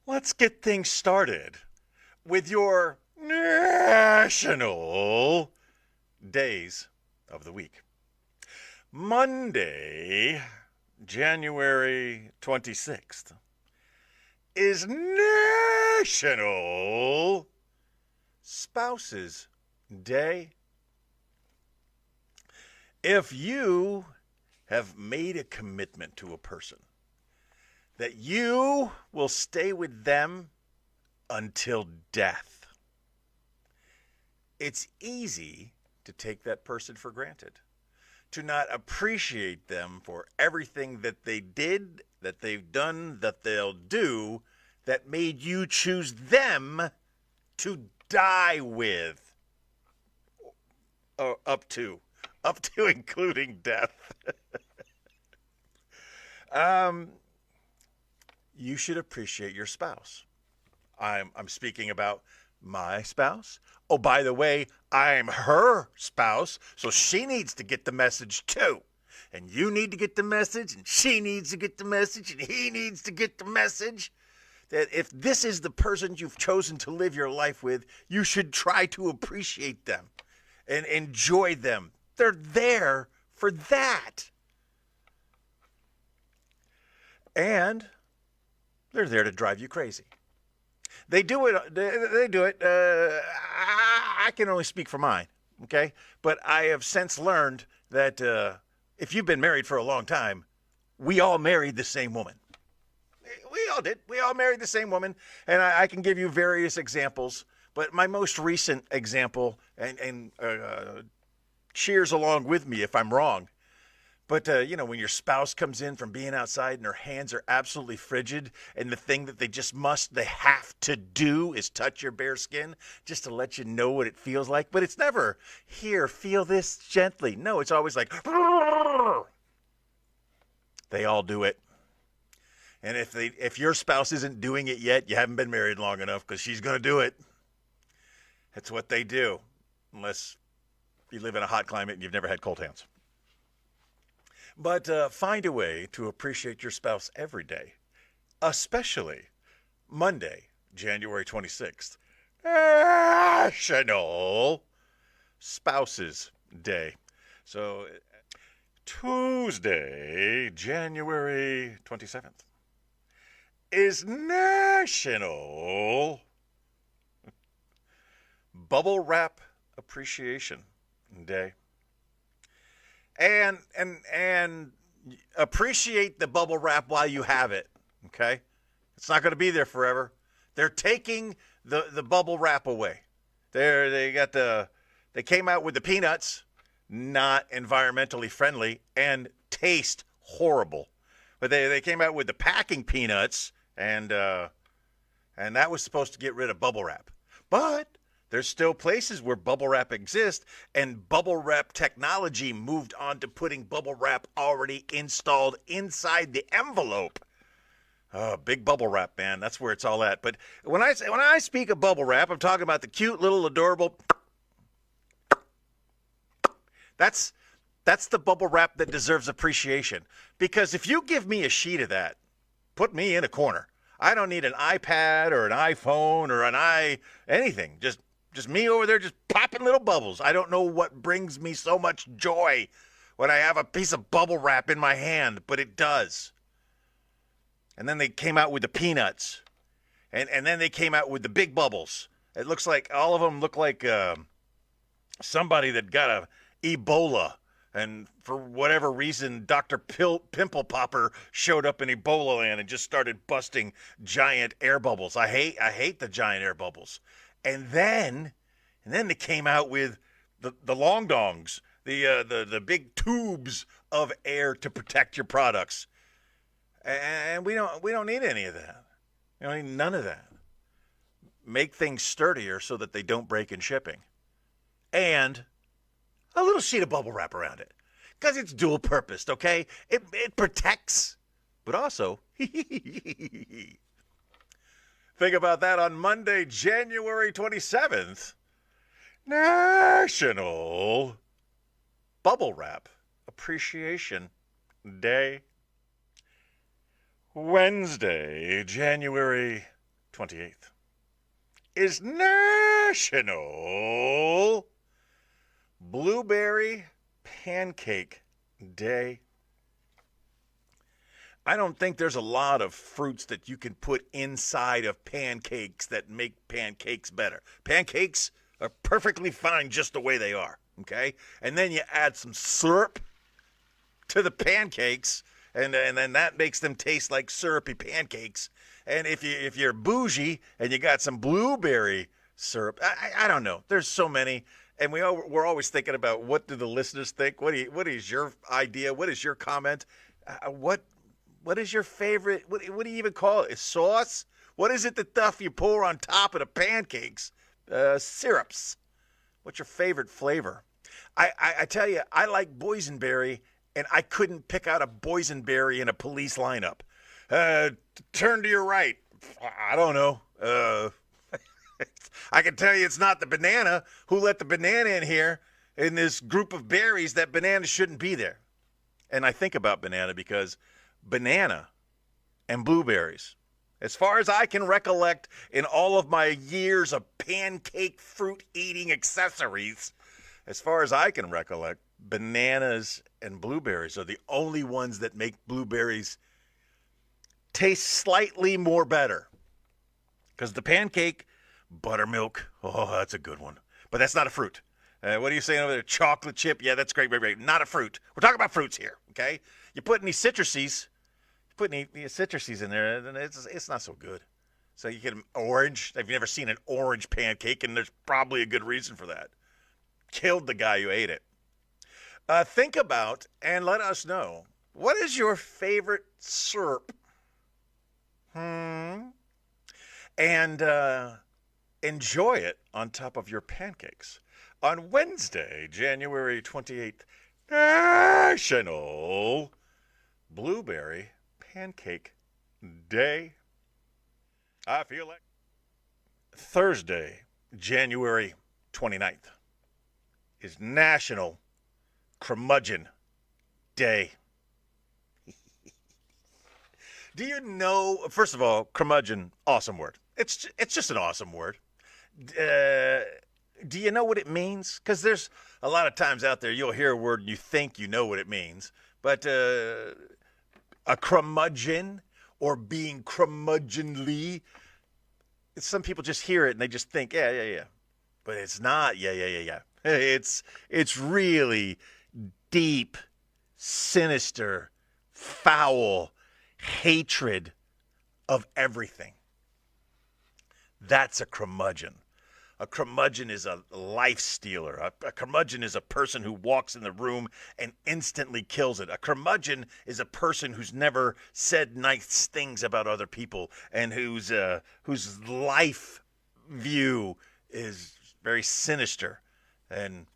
Let's get things started with your national days of the week. Monday, January 26th, is National Spouses Day. If you have made a commitment to a person that you will stay with them until death, it's easy to take that person for granted, to not appreciate them for everything that they did, that they've done, that they'll do, that made you choose them to die with, or up to including death. You should appreciate your spouse. I'm speaking about my spouse. Oh, by the way, I'm her spouse, so she needs to get the message too. And you need to get the message, and she needs to get the message, and he needs to get the message. That if this is the person you've chosen to live your life with, you should try to appreciate them and enjoy them. They're there for that. And they're there to drive you crazy. They do it. They do it. I can only speak for mine, okay? But I have since learned that if you've been married for a long time, we all married the same woman. We all did. We all married the same woman, and I can give you various examples. But my most recent example, and cheers along with me if I'm wrong. But, when your spouse comes in from being outside and her hands are absolutely frigid and the thing that they have to do is touch your bare skin just to let you know what it feels like. But it's never, here, feel this gently. No, it's always like, they all do it. And if your spouse isn't doing it yet, you haven't been married long enough because she's going to do it. That's what they do, unless you live in a hot climate and you've never had cold hands. But find a way to appreciate your spouse every day, especially Monday, January 26th, National Spouses Day. So Tuesday, January 27th, is National Bubble Wrap Appreciation Day. And appreciate the bubble wrap while you have it, okay? It's not going to be there forever. They're taking the bubble wrap away. They came out with the peanuts, not environmentally friendly and taste horrible. But they came out with the packing peanuts, and that was supposed to get rid of bubble wrap. But there's still places where bubble wrap exists, and bubble wrap technology moved on to putting bubble wrap already installed inside the envelope. Oh, big bubble wrap, man. That's where it's all at. But when I speak of bubble wrap, I'm talking about the cute little adorable. That's the bubble wrap that deserves appreciation. Because if you give me a sheet of that, put me in a corner. I don't need an iPad or an iPhone or anything. Just me over there just popping little bubbles. I don't know what brings me so much joy when I have a piece of bubble wrap in my hand, but it does. And then they came out with the peanuts. And then they came out with the big bubbles. It looks like all of them look like somebody that got a Ebola. And for whatever reason, Dr. Pimple Popper showed up in Ebola land and just started busting giant air bubbles. I hate the giant air bubbles. And then they came out with the long dongs, the big tubes of air to protect your products. And we don't need any of that. We don't need none of that. Make things sturdier so that they don't break in shipping. And a little sheet of bubble wrap around it. Because it's dual purposed, okay? It protects, but also think about that on Monday, January 27th, National Bubble Wrap Appreciation Day. Wednesday, January 28th is National Blueberry Pancake Day. I don't think there's a lot of fruits that you can put inside of pancakes that make pancakes better. Pancakes are perfectly fine just the way they are, okay? And then you add some syrup to the pancakes, and then that makes them taste like syrupy pancakes. And if you're bougie and you got some blueberry syrup, I don't know. There's so many, and we're always thinking about what do the listeners think. What is your idea? What is your comment? What is your favorite? What do you even call it? Sauce? What is it, the stuff you pour on top of the pancakes? Syrups. What's your favorite flavor? I tell you, I like boysenberry, and I couldn't pick out a boysenberry in a police lineup. Turn to your right. I don't know. I can tell you it's not the banana. Who let the banana in here in this group of berries? That banana shouldn't be there. And I think about banana because banana and blueberries, as far as I can recollect in all of my years of pancake fruit eating accessories, as far as I can recollect, bananas and blueberries are the only ones that make blueberries taste slightly more better. Because the pancake, buttermilk, oh, that's a good one. But that's not a fruit. What are you saying over there? Chocolate chip? Yeah, that's great, great, great. Not a fruit. We're talking about fruits here, okay? You put any citruses in there, then it's not so good. So you get an orange. I've never seen an orange pancake, and there's probably a good reason for that. Killed the guy who ate it. Think about and let us know, what is your favorite syrup? And enjoy it on top of your pancakes. On Wednesday, January 28th, National Blueberry Pancake Day. I feel like Thursday, January 29th, is National Curmudgeon Day. Do you know, first of all, curmudgeon, awesome word. It's just an awesome word. Do you know what it means? Because there's a lot of times out there you'll hear a word and you think you know what it means. But a curmudgeon or being curmudgeonly, some people just hear it and they just think, yeah. But it's not, yeah. It's really deep, sinister, foul hatred of everything. That's a curmudgeon. A curmudgeon is a life stealer. A curmudgeon is a person who walks in the room and instantly kills it. A curmudgeon is a person who's never said nice things about other people and whose life view is very sinister, and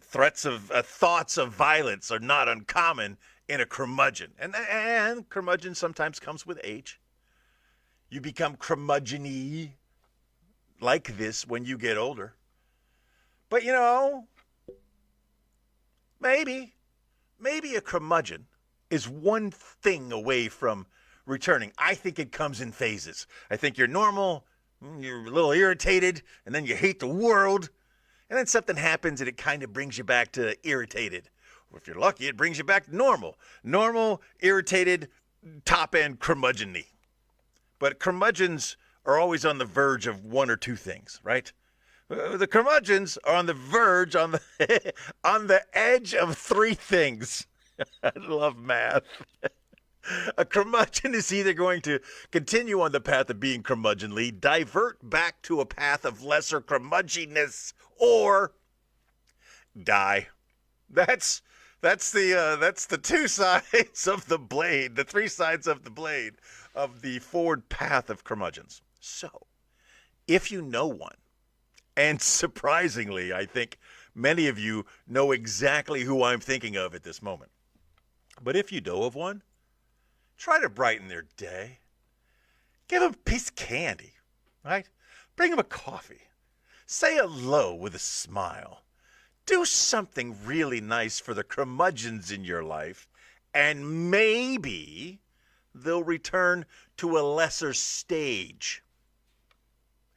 thoughts of violence are not uncommon in a curmudgeon. And curmudgeon sometimes comes with age. You become curmudgeon-y like this when you get older. But you know, maybe a curmudgeon is one thing away from returning. I think it comes in phases. I think you're normal, you're a little irritated, and then you hate the world, and then something happens and it kind of brings you back to irritated. Or if you're lucky, it brings you back to normal. Normal, irritated, top-end curmudgeon-y. But curmudgeons are always on the verge of one or two things, right? The curmudgeons are on the verge, on the edge of three things. I love math. A curmudgeon is either going to continue on the path of being curmudgeonly, divert back to a path of lesser curmudgeonness, or die. That's the two sides of the blade, the three sides of the blade of the forward path of curmudgeons. So, if you know one, and surprisingly, I think many of you know exactly who I'm thinking of at this moment. But if you know of one, try to brighten their day. Give them a piece of candy, right? Bring them a coffee. Say hello with a smile. Do something really nice for the curmudgeons in your life, and maybe they'll return to a lesser stage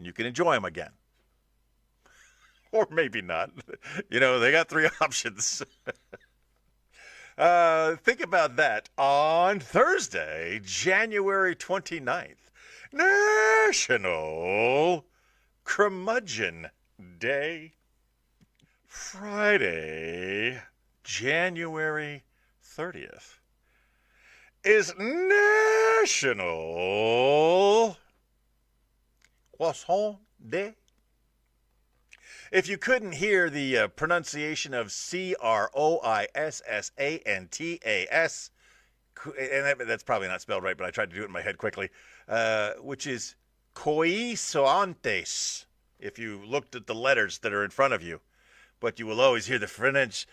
and you can enjoy them again. Or maybe not. You know, they got 3 options. Think about that. On Thursday, January 29th, National Curmudgeon Day. Friday, January 30th, is National Croissant Day. If you couldn't hear the pronunciation of Croissantas, and that's probably not spelled right, but I tried to do it in my head quickly, which is croissantes, if you looked at the letters that are in front of you. But you will always hear the French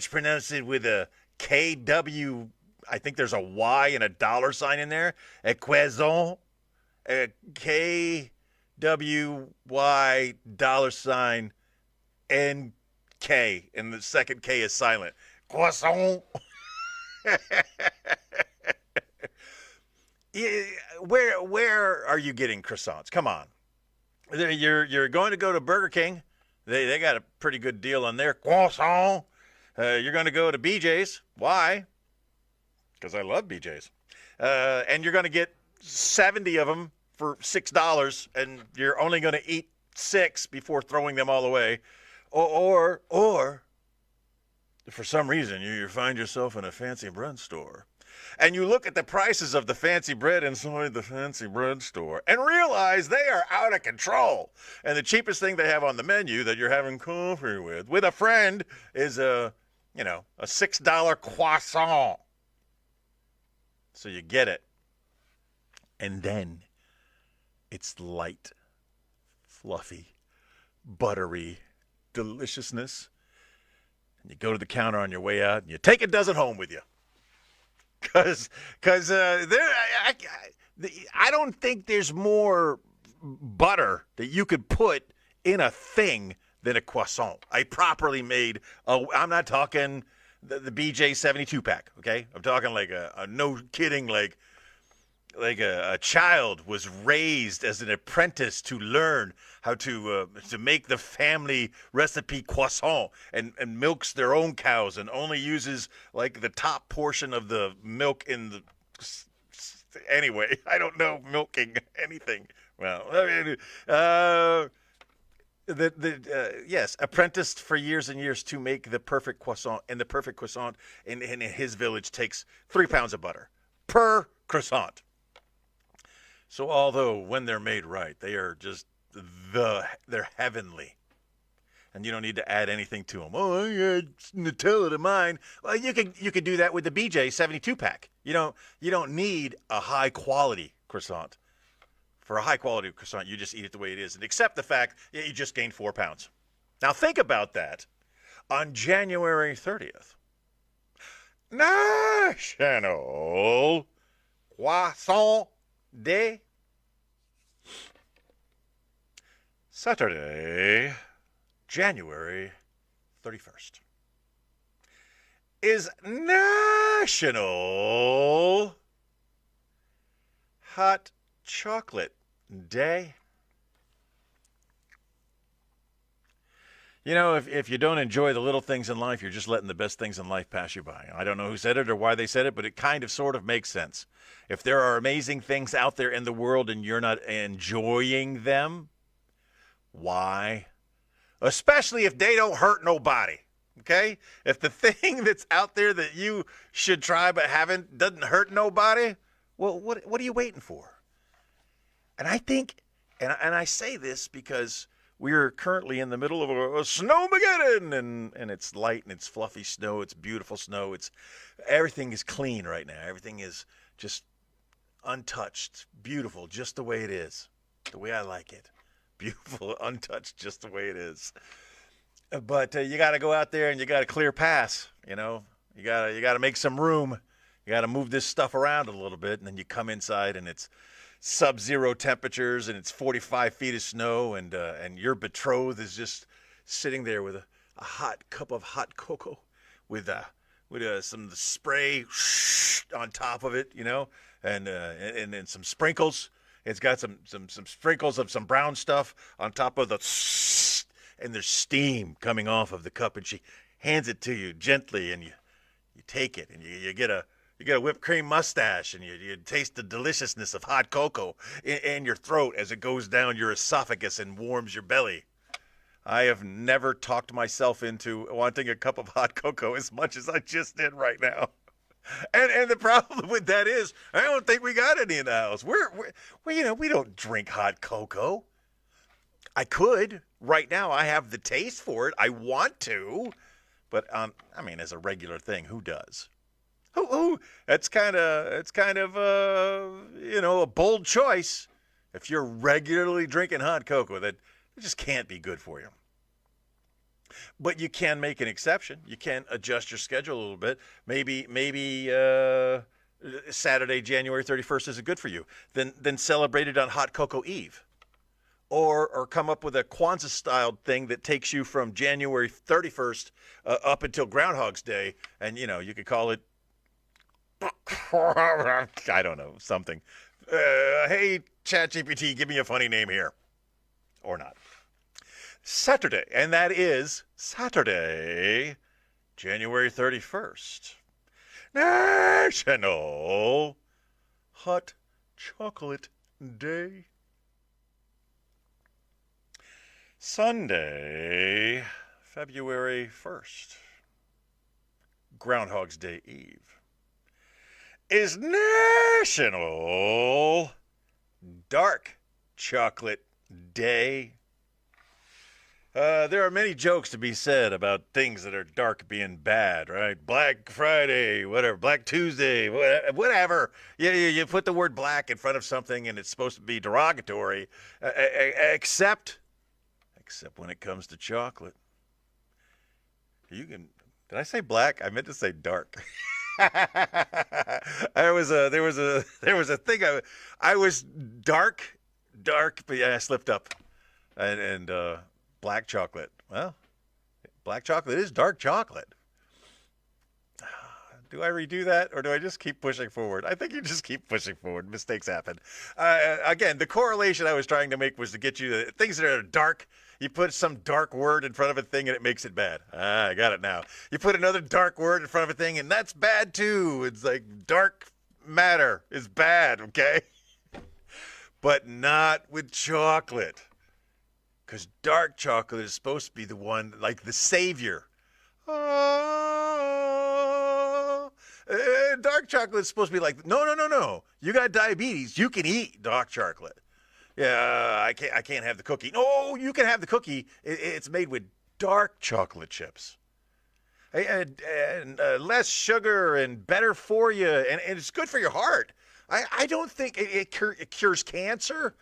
pronounce it with a KW. I think there's a Y and a dollar sign in there. A croissant, KWY $sign NK, and the second K is silent. Croissant. Where are you getting croissants? Come on. You're going to go to Burger King. They got a pretty good deal on their croissant. You're going to go to BJ's. Why? Because I love BJ's. And you're going to get 70 of them for $6, and you're only going to eat 6 before throwing them all away. Or for some reason, you find yourself in a fancy bread store, and you look at the prices of the fancy bread inside the fancy bread store and realize they are out of control. And the cheapest thing they have on the menu that you're having coffee with a friend is a $6 croissant. So you get it. And then it's light, fluffy, buttery deliciousness. And you go to the counter on your way out and you take a dozen home with you. Because I don't think there's more butter that you could put in a thing than a croissant. A properly made, I'm not talking the BJ 72 pack, okay? I'm talking like a no kidding, like a child was raised as an apprentice to learn how to make the family recipe croissant, and milks their own cows and only uses like the top portion of the milk in the. Anyway, I don't know milking anything. Well, I mean, yes, apprenticed for years and years to make the perfect croissant, and the perfect croissant in his village takes 3 pounds of butter per croissant. So although when they're made right, they are just they're heavenly, and you don't need to add anything to them. Oh, I add Nutella to mine. Well, you could do that with the BJ 72 pack. You don't need a high quality croissant. For a high quality croissant, you just eat it the way it is, and accept the fact that you just gained 4 pounds. Now think about that. On January 30th, National Croissant Day. Saturday, January 31st, is National Hot Chocolate Day. You know, if you don't enjoy the little things in life, you're just letting the best things in life pass you by. I don't know who said it or why they said it, but it kind of sort of makes sense. If there are amazing things out there in the world and you're not enjoying them, why? Especially if they don't hurt nobody, okay? If the thing that's out there that you should try but haven't doesn't hurt nobody, well, what are you waiting for? And I think, and I say this because we're currently in the middle of a snowmageddon, and it's light and it's fluffy snow. It's beautiful snow. Everything is clean right now. Everything is just untouched, beautiful, just the way it is, the way I like it. Beautiful, untouched, just the way it is. But you got to go out there and you got to clear pass. You know, you got to make some room. You got to move this stuff around a little bit, and then you come inside and it's sub-zero temperatures and it's 45 feet of snow, and your betrothed is just sitting there with a hot cup of hot cocoa with some spray on top of it, you know, and some sprinkles, It's got some sprinkles of some brown stuff on top of the, and there's steam coming off of the cup, and she hands it to you gently, and you take it, and you get a whipped cream mustache, and you taste the deliciousness of hot cocoa in your throat as it goes down your esophagus and warms your belly. I have never talked myself into wanting a cup of hot cocoa as much as I just did right now. And the problem with that is I don't think we got any in the house. We don't drink hot cocoa. I could right now. I have the taste for it. I want to, but as a regular thing, who does? Who? It's kind of a bold choice. If you're regularly drinking hot cocoa, that it just can't be good for you. But you can make an exception. You can adjust your schedule a little bit. Maybe Saturday, January 31st isn't good for you. Then celebrate it on Hot Cocoa Eve. Or come up with a Kwanzaa-style thing that takes you from January 31st up until Groundhog's Day. And, you could call it, I don't know, something. Hey, ChatGPT, give me a funny name here. Or not. Saturday, and that is Saturday, January 31st. National Hot Chocolate Day. Sunday, February 1st, Groundhog's Day Eve, is National Dark Chocolate Day. There are many jokes to be said about things that are dark being bad, right? Black Friday, whatever, Black Tuesday, whatever. You put the word black in front of something and it's supposed to be derogatory, except when it comes to chocolate. Did I say black? I meant to say dark. There was a thing. I was dark, but yeah, I slipped up. And black chocolate. Well, black chocolate is dark chocolate. Do I redo that, or do I just keep pushing forward? I think you just keep pushing forward. Mistakes happen. Again, the correlation I was trying to make was to get you to things that are dark. You put some dark word in front of a thing, and it makes it bad. I got it now. You put another dark word in front of a thing, and that's bad, too. It's like dark matter is bad, okay? But not with chocolate. Because dark chocolate is supposed to be the one, like the savior. Dark chocolate is supposed to be like, no. You got diabetes. You can eat dark chocolate. Yeah, I can't have the cookie. No, you can have the cookie. It's made with dark chocolate chips. And less sugar and better for you. And it's good for your heart. I don't think it cures cancer.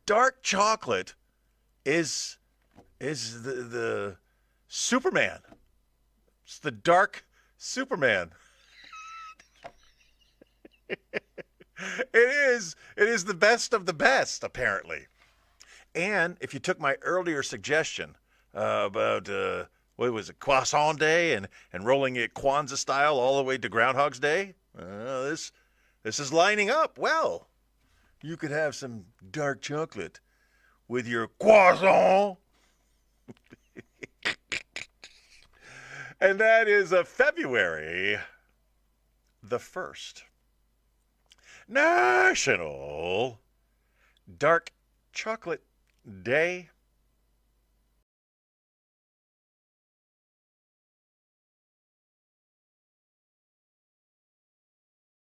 Dark chocolate is the Superman. It's the dark Superman. It is the best of the best, apparently. And if you took my earlier suggestion about what was it, Croissant Day, and rolling it Kwanzaa style all the way to Groundhog's Day, this is lining up well. You could have some dark chocolate with your croissant. And that is February the 1st. National Dark Chocolate Day.